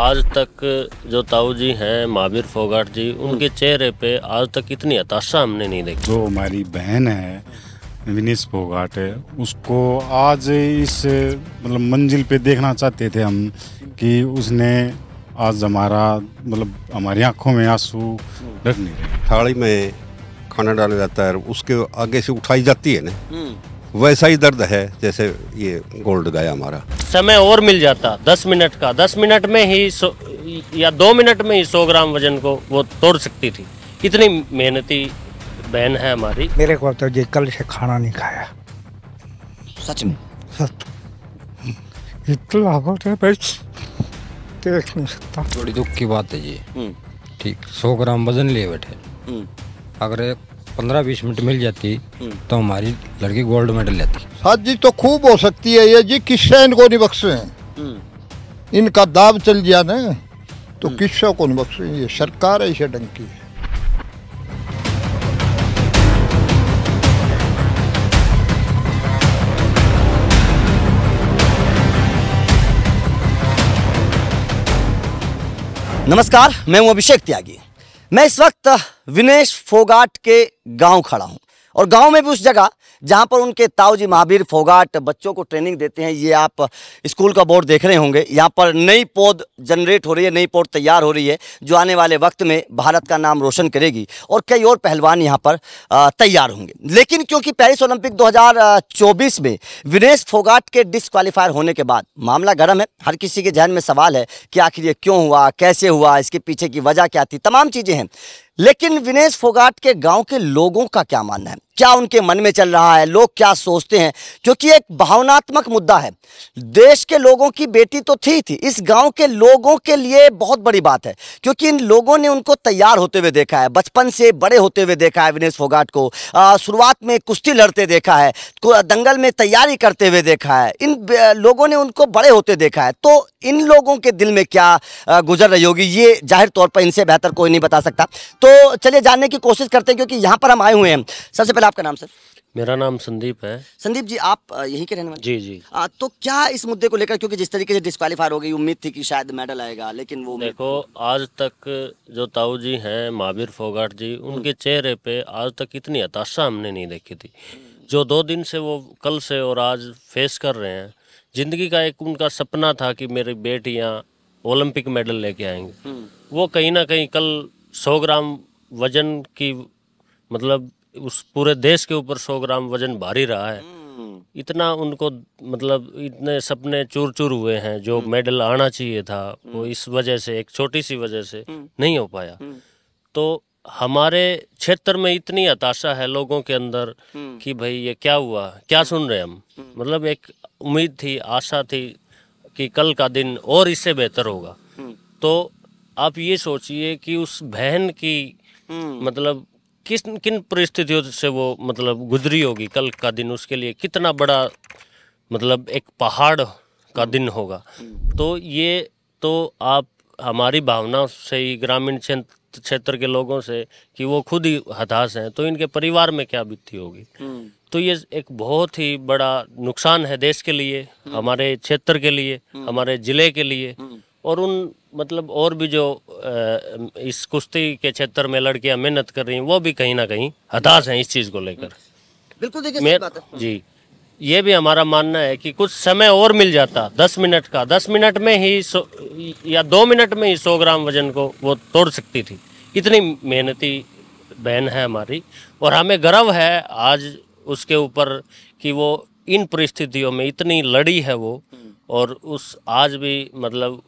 आज तक जो ताऊ जी हैं महावीर फोगाट जी, उनके चेहरे पे आज तक इतनी हताशा हमने नहीं देखी। जो हमारी बहन है विनेश फोगाट है, उसको आज इस मतलब मंजिल पे देखना चाहते थे हम कि उसने आज हमारी आंखों में आंसू रख नहीं रहे। थाली में खाना डाला जाता है, उसके आगे से उठाई जाती है ना, वैसा ही दर्द है जैसे ये गोल्ड गया हमारा। समय और मिल जाता 10 मिनट का, 10 मिनट में ही या 2 मिनट में ही 100 ग्राम वजन को वो तोड़ सकती थी। इतनी मेहनती बहन है हमारी। मेरे को तो जी कल से खाना नहीं खाया। सच में? सच। इतना होता है बस देख नहीं सकता। बड़ी दुख की बात है जी। ठीक 100 ग्राम वजन लिए बैठे, अगर 15-20 मिनट मिल जाती तो हमारी लड़की गोल्ड मेडल लेती। साजिश तो खूब हो सकती है ये जी, किससे इनको नहीं बख्शे हैं। इनका दाव चल गया ना तो किससे को नहीं बख्शे। ये सरकार ऐसे डंकी है। नमस्कार, मैं हूं अभिषेक त्यागी। मैं इस वक्त विनेश फोगाट के गांव खड़ा हूं और गांव में भी उस जगह जहां पर उनके ताऊ जी महावीर फोगाट बच्चों को ट्रेनिंग देते हैं। ये आप स्कूल का बोर्ड देख रहे होंगे। यहां पर नई पौध जनरेट हो रही है, नई पौध तैयार हो रही है जो आने वाले वक्त में भारत का नाम रोशन करेगी और कई और पहलवान यहां पर तैयार होंगे। लेकिन क्योंकि पेरिस ओलंपिक 2024 में विनेश फोगाट के डिस्क्वालीफायर होने के बाद मामला गर्म है। हर किसी के जहन में सवाल है कि आखिर ये क्यों हुआ, कैसे हुआ, इसके पीछे की वजह क्या थी, तमाम चीज़ें हैं। लेकिन विनेश फोगाट के गांव के लोगों का क्या मानना है, क्या उनके मन में चल रहा है, लोग क्या सोचते हैं, क्योंकि एक भावनात्मक मुद्दा है। देश के लोगों की बेटी तो थी, इस गांव के लोगों के लिए बहुत बड़ी बात है क्योंकि इन लोगों ने उनको तैयार होते हुए देखा है, बचपन से बड़े होते हुए देखा है। विनेश फोगाट को शुरुआत में कुश्ती लड़ते देखा है, दंगल में तैयारी करते हुए देखा है। इन लोगों ने उनको बड़े होते देखा है। तो इन लोगों के दिल में क्या गुजर रही होगी, ये जाहिर तौर पर इनसे बेहतर कोई नहीं बता सकता। तो चलिए जानने की कोशिश करते हैं क्योंकि यहाँ पर हम आए हुए हैं। सबसे पहले आपका नाम सर? मेरा नाम संदीप है। संदीप जी, आप यहीं के रहने वाले? जी जी। तो क्या इस मुद्दे को लेकर, क्योंकि जिस तरीके से डिस्क्वालीफायर हो गई, उम्मीद थी कि शायद मेडल आएगा, लेकिन वो देखो, आज तक जो ताऊ जी हैं महावीर फोगाट जी, उनके चेहरे पे आज तक इतनी हताशा हमने नहीं देखी थी जो 2 दिन से वो कल से और आज फेस कर रहे हैं। जिंदगी का एक उनका सपना था कि मेरी बेटियां ओलंपिक मेडल लेके आएंगे। वो कहीं ना कहीं कल 100 ग्राम वजन की मतलब उस पूरे देश के ऊपर 100 ग्राम वजन भारी रहा है। इतना उनको मतलब इतने सपने चूर चूर हुए हैं। जो मेडल आना चाहिए था वो इस वजह से, एक छोटी सी वजह से नहीं हो पाया। तो हमारे क्षेत्र में इतनी हताशा है लोगों के अंदर कि भाई ये क्या हुआ, क्या सुन रहे हम। मतलब एक उम्मीद थी, आशा थी कि कल का दिन और इससे बेहतर होगा। तो आप ये सोचिए कि उस बहन की मतलब किन परिस्थितियों से वो मतलब गुजरी होगी। कल का दिन उसके लिए कितना बड़ा मतलब एक पहाड़ का दिन होगा। तो ये तो आप हमारी भावना से ही, ग्रामीण क्षेत्र के लोगों से, कि वो खुद ही हताश हैं, तो इनके परिवार में क्या बीती होगी। तो ये एक बहुत ही बड़ा नुकसान है देश के लिए, हमारे क्षेत्र के लिए, हमारे ज़िले के लिए। और उन मतलब और भी जो इस कुश्ती के क्षेत्र में लड़कियां मेहनत कर रही हैं, वो भी कहीं ना कहीं हताश हैं इस चीज़ को लेकर। बिल्कुल, देखिए बात है जी। ये भी हमारा मानना है कि कुछ समय और मिल जाता 10 मिनट का, 10 मिनट में ही या 2 मिनट में ही 100 ग्राम वजन को वो तोड़ सकती थी। इतनी मेहनती बहन है हमारी और हमें गर्व है आज उसके ऊपर कि वो इन परिस्थितियों में इतनी लड़ी है वो, और उस आज भी मतलब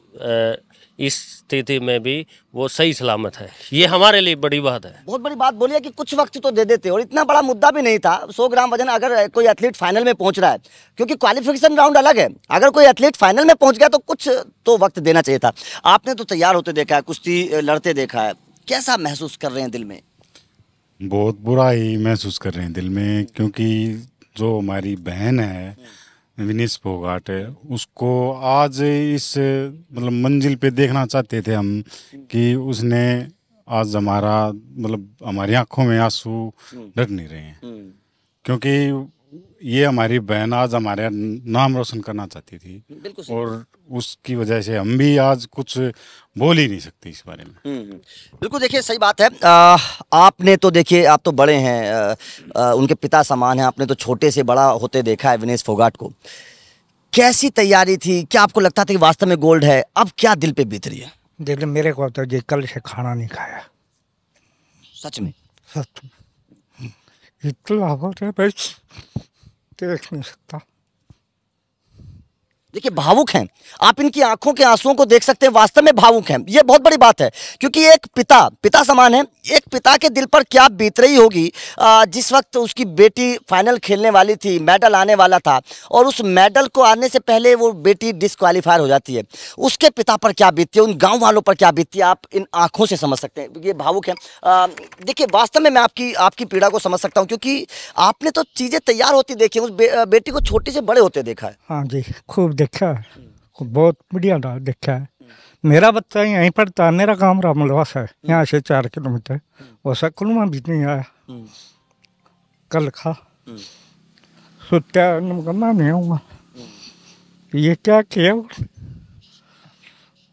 इस स्थिति में भी वो सही सलामत है। ये हमारे लिए बड़ी बात है। बहुत बड़ी बात बोली है कि कुछ वक्त तो दे देते, और इतना बड़ा मुद्दा भी नहीं था 100 ग्राम वजन। अगर कोई एथलीट फाइनल में पहुंच रहा है, क्योंकि क्वालिफिकेशन राउंड अलग है, अगर कोई एथलीट फाइनल में पहुंच गया तो कुछ तो वक्त देना चाहिए था। आपने तो तैयार होते देखा है, कुश्ती लड़ते देखा है, कैसा महसूस कर रहे हैं दिल में? बहुत बुरा ही महसूस कर रहे हैं दिल में, क्योंकि जो हमारी बहन है विनेश फोगाट है, उसको आज इस मतलब मंजिल पे देखना चाहते थे हम कि उसने आज हमारी आंखों में आंसू रख नहीं रहे हैं। क्योंकि ये हमारी बहन आज हमारे नाम रोशन करना चाहती थी, बिल्कुल सही। और उसकी वजह से हम भी आज कुछ बोल ही नहीं सकते इस बारे में। बिल्कुल, देखिए सही बात है। आपने तो देखिए, आप तो बड़े हैं, उनके पिता समान हैं, आपने तो छोटे से बड़ा होते देखा है विनेश फोगाट को। कैसी तैयारी थी? क्या आपको लगता था कि वास्तव में गोल्ड है? अब क्या दिल पे बीत रही है? दिल मेरे को तो जी कल से खाना नहीं खाया, सच में। सच में। इतना हो रहा है भाई, देख नहीं सकता। देखिए भावुक हैं आप, इनकी आंखों के आंसुओं को देख सकते हैं, वास्तव में भावुक हैं। ये बहुत बड़ी बात है, क्योंकि एक पिता समान है। एक पिता के दिल पर क्या बीत रही होगी जिस वक्त उसकी बेटी फाइनल खेलने वाली थी, मेडल आने वाला था, और उस मेडल को आने से पहले वो बेटी डिस्क्वालीफायर हो जाती है। उसके पिता पर क्या बीतती है, उन गाँव वालों पर क्या बीतती है, आप इन आंखों से समझ सकते हैं। ये भावुक है। देखिए वास्तव में मैं आपकी पीड़ा को समझ सकता हूँ, क्योंकि आपने तो चीज़ें तैयार होती देखी, उस बेटी को छोटी से बड़े होते देखा है। हाँ जी, खूब देखा है, बहुत बढ़िया देखा है। मेरा बच्चा यहीं पढ़ता है, मेरा गाँव रामलवास है, यहाँ से 4 किलोमीटर। वो सकल में भी नहीं आया, कल खा सोचा मैं नहीं आऊँगा। ये क्या किया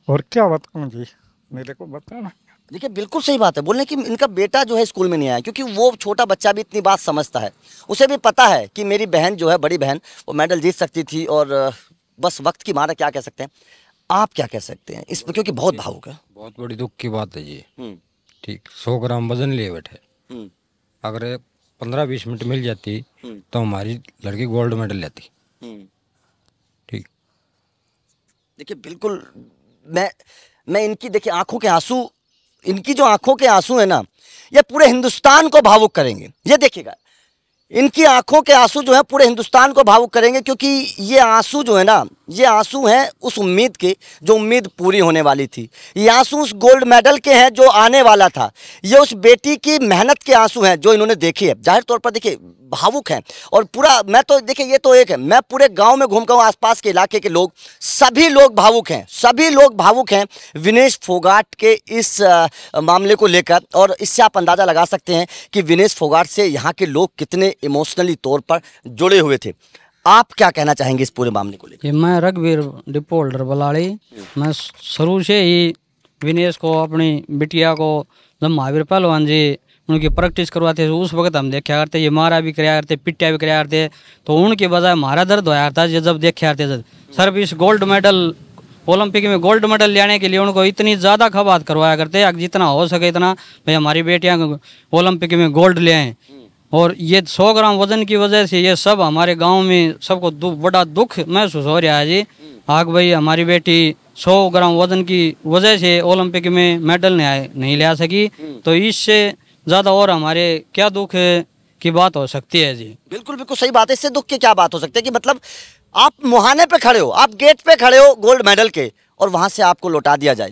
और क्या बताऊँ जी, मेरे को बताना। देखिए बिल्कुल सही बात है बोलने की, इनका बेटा जो है स्कूल में नहीं आया, क्योंकि वो छोटा बच्चा भी इतनी बात समझता है। उसे भी पता है कि मेरी बहन जो है, बड़ी बहन, वो मेडल जीत सकती थी, और बस वक्त की मार है। क्या कह सकते हैं आप, क्या कह सकते हैं इस पर, क्योंकि बहुत भावुक है। बहुत बड़ी दुख की बात है जी। ठीक 100 ग्राम वजन लिए बैठे, अगर 15-20 मिनट मिल जाती तो हमारी लड़की गोल्ड मेडल लेती। ठीक, देखिए बिल्कुल, मैं इनकी देखिए आंखों के आंसू, इनकी जो आंखों के आंसू है ना, ये पूरे हिंदुस्तान को भावुक करेंगे। ये देखिएगा, इनकी आंखों के आंसू जो है पूरे हिंदुस्तान को भावुक करेंगे, क्योंकि ये आंसू जो है ना, ये आंसू हैं उस उम्मीद के जो उम्मीद पूरी होने वाली थी। ये आंसू उस गोल्ड मेडल के हैं जो आने वाला था। ये उस बेटी की मेहनत के आंसू हैं जो इन्होंने देखी है। जाहिर तौर पर देखिए भावुक हैं, और पूरा, मैं तो देखिए ये तो एक है, मैं पूरे गांव में घूम कर आसपास के इलाके के लोग, सभी लोग भावुक हैं, सभी लोग भावुक हैं विनेश फोगाट के इस मामले को लेकर। और इससे आप अंदाज़ा लगा सकते हैं कि विनेश फोगाट से यहाँ के लोग कितने इमोशनली तौर पर जुड़े हुए थे। आप क्या कहना चाहेंगे इस पूरे मामले को लेकर? मैं रघुवीर डिपो होल्डर बलाड़ी, मैं शुरू से ही विनेश को, अपनी बिटिया को, जब महावीर पहलवान जी उनकी प्रैक्टिस करवाते थे उस वक्त हम देखा करते, ये मारा भी कराया करते, पिटिया भी कराया करते, तो उनके बजाय हमारा दर्द होया था जब देखा करते थे। सर इस गोल्ड मेडल, ओलंपिक में गोल्ड मेडल लेने के लिए उनको इतनी ज़्यादा खबात करवाया करते, जितना हो सके इतना भाई हमारी बेटियाँ ओलंपिक में गोल्ड ले आएँ। और ये 100 ग्राम वजन की वजह से ये सब हमारे गांव में सबको बड़ा दुख महसूस हो रहा है जी। आग भाई हमारी बेटी 100 ग्राम वजन की वजह से ओलंपिक में मेडल नहीं ले सकी, तो इससे ज़्यादा और हमारे क्या दुख की बात हो सकती है जी। बिल्कुल बिल्कुल सही बात है। इससे दुख की क्या बात हो सकती है कि मतलब आप मुहाने पे खड़े हो, आप गेट पे खड़े हो गोल्ड मेडल के, और वहां से आपको लौटा दिया जाए।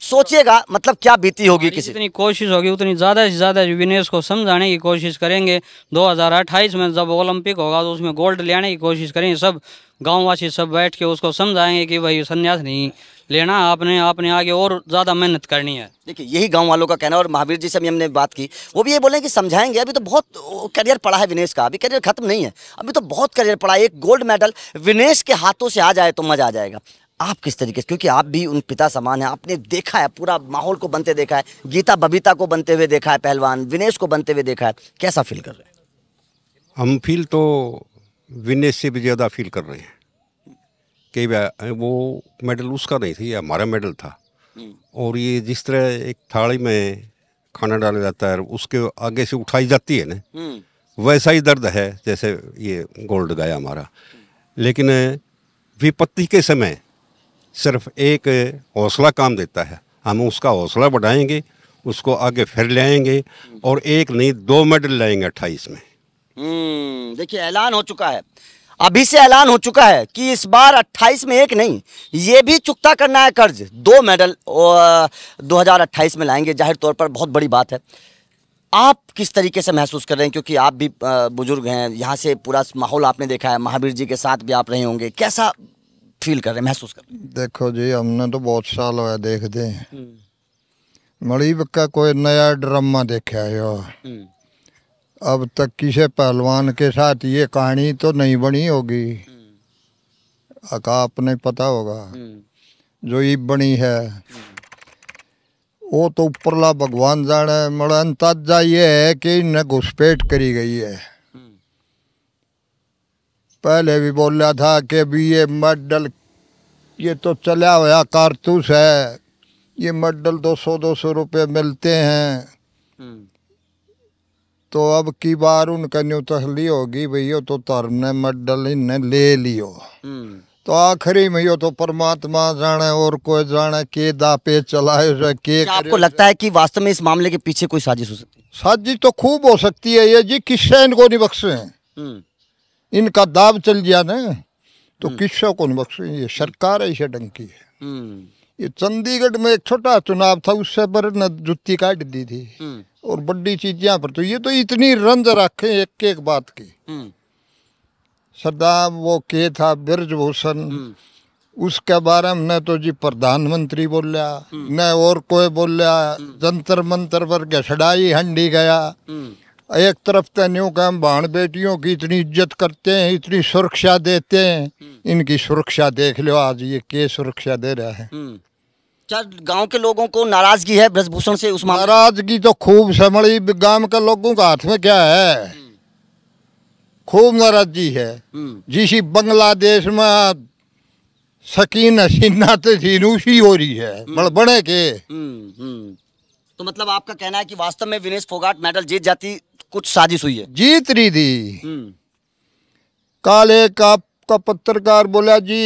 सोचिएगा मतलब क्या बीती होगी किसी। जितनी कोशिश होगी उतनी ज़्यादा से ज़्यादा विनेश को समझाने की कोशिश करेंगे। 2028 में जब ओलंपिक होगा तो उसमें गोल्ड लेने की कोशिश करेंगे। सब गाँववासी सब बैठ के उसको समझाएंगे कि भाई संन्यास नहीं लेना, आपने आगे और ज़्यादा मेहनत करनी है। देखिए यही गांव वालों का कहना। और महावीर जी से भी हमने बात की, वो भी ये बोले कि समझाएंगे। अभी तो बहुत करियर पड़ा है विनेश का, अभी करियर खत्म नहीं है, अभी तो बहुत करियर पड़ा है। एक गोल्ड मेडल विनेश के हाथों से आ जाए तो मजा आ जाएगा। आप किस तरीके से, क्योंकि आप भी उन पिता समान हैं, आपने देखा है पूरा माहौल को बनते देखा है, गीता बबीता को बनते हुए देखा है, पहलवान विनेश को बनते हुए देखा है, कैसा फील कर रहे हैं? हम फील तो विनेश से भी ज़्यादा फील कर रहे हैं कि वो मेडल उसका नहीं था, ये हमारा मेडल था। और ये जिस तरह एक थाली में खाना डाला जाता है उसके आगे से उठाई जाती है ना, वैसा ही दर्द है जैसे ये गोल्ड गया हमारा। लेकिन विपत्ति के समय सिर्फ एक हौसला काम देता है, हम उसका हौसला बढ़ाएंगे, उसको आगे फिर ले आएंगे, और एक नहीं 2 मेडल लाएंगे 28 में। देखिए ऐलान हो चुका है, अभी से ऐलान हो चुका है कि इस बार 28 में एक नहीं, ये भी चुकता करना है कर्ज। 2 मेडल 2028 में लाएंगे। जाहिर तौर पर बहुत बड़ी बात है। आप किस तरीके से महसूस कर रहे हैं, क्योंकि आप भी बुजुर्ग हैं, यहाँ से पूरा माहौल आपने देखा है, महावीर जी के साथ भी आप रहे होंगे, कैसा फील कर रहे हैं, महसूस कर रहे हैं? देखो जी, हमने तो बहुत साल हुआ देखते हैं, मणिब का कोई नया ड्रामा देखा है। अब तक किसी पहलवान के साथ ये कहानी तो नहीं बनी होगी, आपने पता होगा। जो ये बनी है वो तो ऊपरला भगवान जाने। मेरा अंदाजा ये है कि इन्हें घुसपैठ करी गई है। पहले भी बोला था कि भी ये मेडल ये तो चला हुआ कारतूस है, ये मेडल 200-200 रुपये मिलते हैं। तो अब की बार उनका न्यू तसली होगी भैया तो धर्म ने मेडल इन्हें ले लियो। तो आखिरी में यो तो परमात्मा जाने और कोई जाने के दापे चलाए के। क्या आपको लगता है कि वास्तव में इस मामले के पीछे कोई साजिश हो सकती है? साजिश तो खूब हो सकती है। ये जी किससे इनको नहीं बख्शे, इनका दाव चल गया ना तो किससे को नहीं बख्शे। ये सरकार ऐसे ढंग की है। ये चंडीगढ़ में एक छोटा चुनाव था, उससे पर न जुत्ती काट दी थी और बड़ी चीजें पर। तो ये तो इतनी रंज रखे एक एक बात की। सरदार वो के था ब्रजभूषण, उसके बारे में न तो जी प्रधानमंत्री बोलिया न और कोई बोलिया। जंतर मंतर पर घसड़ाई हंडी गया। एक तरफ तो न्यू का बहन बेटियों की इतनी इज्जत करते हैं, इतनी सुरक्षा देते हैं, इनकी सुरक्षा देख लो आज ये के सुरक्षा दे रहा है। क्या गांव के लोगों को नाराजगी है ब्रजभूषण से? उस नाराजगी तो खूब समझी। गांव के लोगों का हाथ में क्या है, खूब नाराजगी है। जिसी बांग्लादेश में शकीन हसीना तो उसी हो रही है बड़े के। तो मतलब आपका कहना है कि वास्तव में विनेश फोगाट मेडल जीत जाती, कुछ साजिश हुई है? जीत रही थी। काले का पत्रकार बोला जी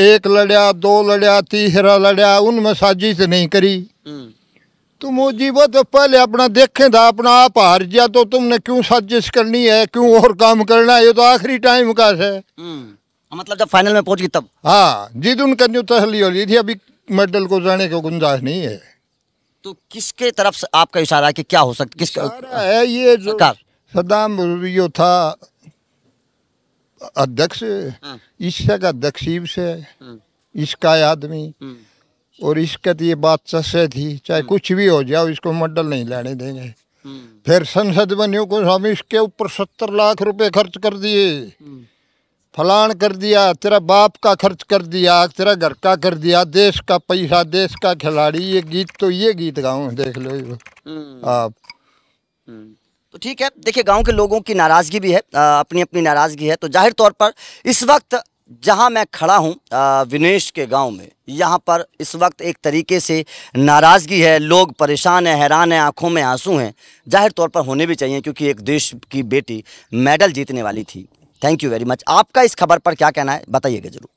एक लड़ा, दो लड़ा, तीसरा लड़ा, उनमें साजिश नहीं करी। तुम वो जीवो तो पहले अपना देखें था, अपना आप हार गया तो तुमने क्यों साजिश करनी है, क्यों और काम करना है? ये तो आखिरी टाइम का है। मतलब जब फाइनल में पहुंच गई तब? हाँ, जीत उनका न्यू तसली हो रही थी। अभी मेडल को जाने की गुंजाइश नहीं है। तो किसके तरफ से आपका इशारा है कि क्या हो सकता? किसका है ये जो सद्दाम यो था अध्यक्ष, इसका अध्यक्ष से इसका आदमी और इसका तो ये बात सच थी। चाहे कुछ भी हो जाओ इसको मेडल नहीं लेने देंगे। फिर संसद बनियों को हम इसके ऊपर 70 लाख रुपए खर्च कर दिए, फलान कर दिया, तेरा बाप का खर्च कर दिया, तेरा घर का कर दिया, देश का पैसा, देश का खिलाड़ी। ये गीत गाऊं देख लो आप। तो ठीक है, देखिए गांव के लोगों की नाराज़गी भी है, अपनी अपनी नाराज़गी है। तो जाहिर तौर पर इस वक्त जहां मैं खड़ा हूं विनेश के गांव में, यहां पर इस वक्त एक तरीके से नाराज़गी है, लोग परेशान हैं, हैरान हैं, आंखों में आंसू हैं। जाहिर तौर पर होने भी चाहिए क्योंकि एक देश की बेटी मेडल जीतने वाली थी। Thank you very much. आपका इस खबर पर क्या कहना है बताइएगा जरूर।